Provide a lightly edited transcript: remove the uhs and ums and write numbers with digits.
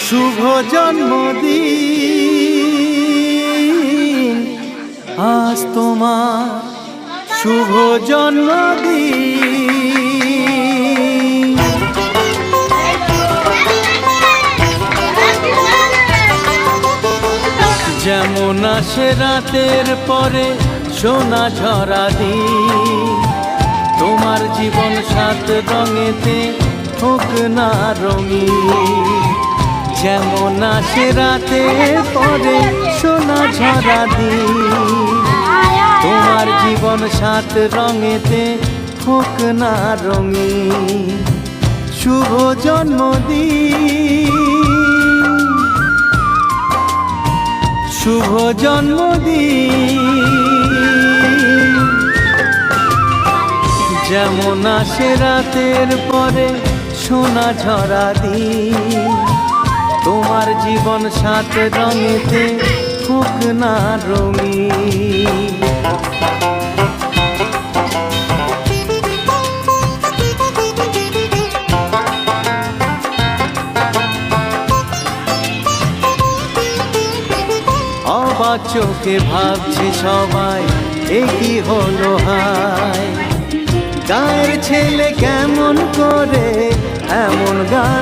শুভ জন্মদিন আজ তোমার, শুভ জন্মদিন। যেমন আসে রাতের পরে সোনা ঝরা দিন, তোমার জীবন সাত রঙেতে হোক না রঙিন। যেমন আসে রাতের পরে সোনা ঝরা দিন, তোমার জীবন সাত রঙেতে হোক না রঙিন। শুভ জন্মদিন, শুভ জন্মদিন। যেমন আসে রাতের পরে সোনা ঝরা দিন, তোমার জীবন সাত রঙেতে হোক না রঙিন। অবাক চোখে ভাবছে সবাই এ কি হলো হায়, গায়ের ছেলে কেমন করে এমন গান